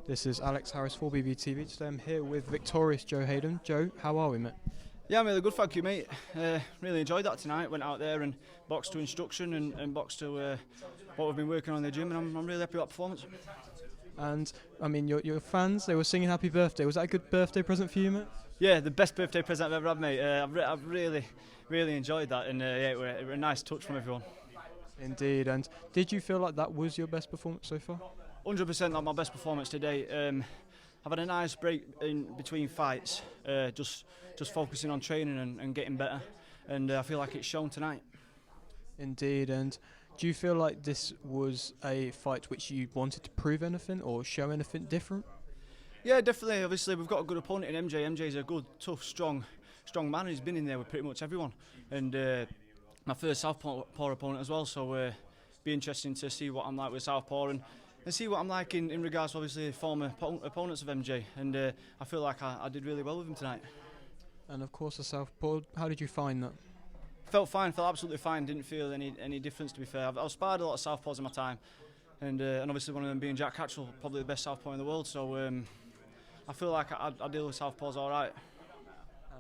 This is Alex Harris for BBTV. Today I'm here with victorious Joe Hayden. Joe, how are we, mate? Yeah, I'm really good, thank you, mate. Really enjoyed that tonight. Went out there and boxed to instruction and boxed to what we've been working on in the gym, and I'm really happy with that performance. And, I mean, your fans, they were singing happy birthday. Was that a good birthday present for you, mate? Yeah, the best birthday present I've ever had, mate. I've really enjoyed that, and yeah, it were a nice touch from everyone. Indeed. And did you feel like that was your best performance so far? 100% not my best performance today. I've had a nice break in between fights, just focusing on training and getting better, and I feel like it's shown tonight. Indeed. And do you feel like this was a fight which you wanted to prove anything or show anything different? Yeah, definitely. Obviously, we've got a good opponent in MJ. MJ's a good, tough, strong man. He's been in there with pretty much everyone, and my first southpaw opponent as well. So be interesting to see what I'm like with southpaw and see what I'm like in regards to obviously former opponents of MJ. And I feel like I did really well with him tonight. And of course, the southpaw. How did you find that? Felt fine. Felt absolutely fine. Didn't feel any difference, to be fair. I've sparred a lot of southpaws in my time, and obviously one of them being Jack Hatchell, probably the best southpaw in the world. So I feel like I deal with southpaws all right.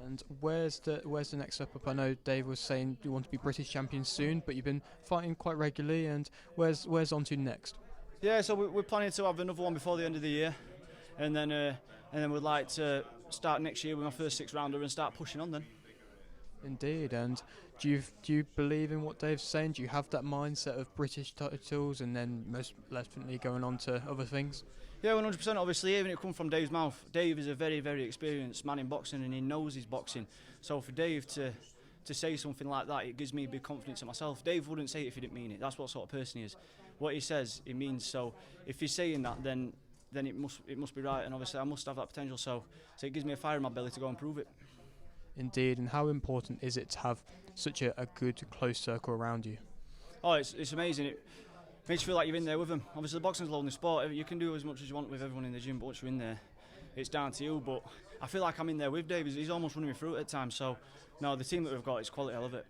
And where's the next step up? I know Dave was saying you want to be British champion soon, but you've been fighting quite regularly. And where's on to next? Yeah, so we're planning to have another one before the end of the year, and then we'd like to start next year with my first 6-rounder and start pushing on then. Indeed. And do you believe in what Dave's saying? Do you have that mindset of British titles and then most definitely going on to other things? Yeah, 100%. Obviously, even it come from Dave's mouth. Dave is a very, very experienced man in boxing, and he knows his boxing. So for Dave to say something like that, it gives me big confidence in myself. Dave wouldn't say it if he didn't mean it. That's what sort of person he is. What he says, he means. So if he's saying that, then it must be right. And obviously, I must have that potential. So it gives me a fire in my belly to go and prove it. Indeed. And how important is it to have such a good close circle around you? Oh, it's amazing. It makes you feel like you're in there with them. Obviously, boxing's a lonely sport. You can do as much as you want with everyone in the gym, but once you're in there, it's down to you. But I feel like I'm in there with Dave. He's almost running me through it at times. So, no, the team that we've got is quality. I love it.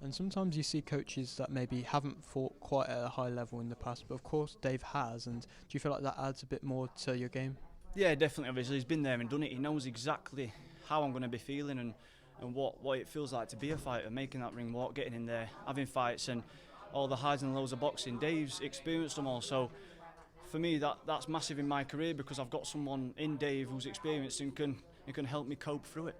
And sometimes you see coaches that maybe haven't fought quite at a high level in the past, but of course Dave has. And do you feel like that adds a bit more to your game? Yeah, definitely. Obviously, he's been there and done it. He knows exactly how I'm going to be feeling and what it feels like to be a fighter, making that ring walk, getting in there, having fights, and all the highs and lows of boxing. Dave's experienced them all, so for me that's massive in my career because I've got someone in Dave who's experienced and can help me cope through it.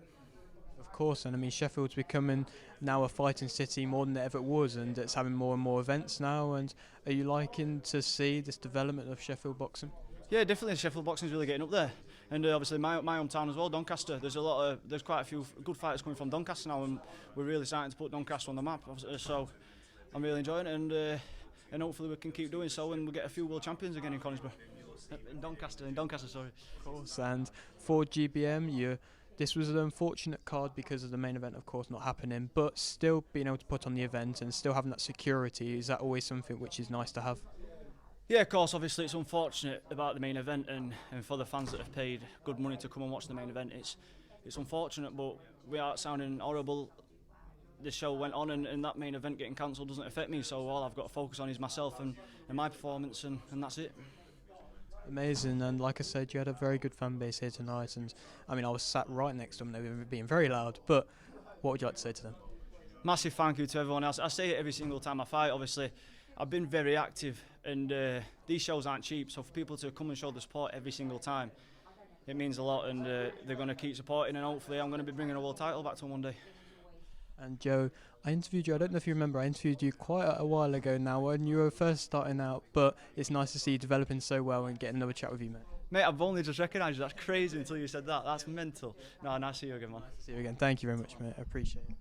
Of course, and I mean Sheffield's becoming now a fighting city more than it ever was, and it's having more and more events now. And are you liking to see this development of Sheffield boxing? Yeah, definitely. Sheffield boxing is really getting up there, and obviously my hometown as well, Doncaster. There's quite a few good fighters coming from Doncaster now, and we're really starting to put Doncaster on the map. So I'm really enjoying it, and hopefully we can keep doing so, and we'll get a few world champions again in Conisbrough, in Doncaster. Sorry. Of course. And for GBM, this was an unfortunate card because of the main event, of course, not happening, but still being able to put on the event and still having that security, is that always something which is nice to have? Yeah, of course. Obviously, it's unfortunate about the main event, and for the fans that have paid good money to come and watch the main event, it's unfortunate, but without sounding horrible, this show went on, and that main event getting cancelled doesn't affect me, so all I've got to focus on is myself and my performance, and that's it. Amazing. And like I said, you had a very good fan base here tonight, and I mean I was sat right next to them, they were being very loud, but what would you like to say to them? Massive thank you to everyone else. I say it every single time I fight. Obviously I've been very active, and these shows aren't cheap, so for people to come and show the support every single time, it means a lot, and they're going to keep supporting, and hopefully I'm going to be bringing a world title back to them one day. And Joe, I interviewed you, I don't know if you remember, I interviewed you quite a while ago now when you were first starting out, but it's nice to see you developing so well and get another chat with you, mate. Mate, I've only just recognised you. That's crazy until you said that. That's mental. No, nice to see you again, man. See you again. Thank you very much, mate. I appreciate it.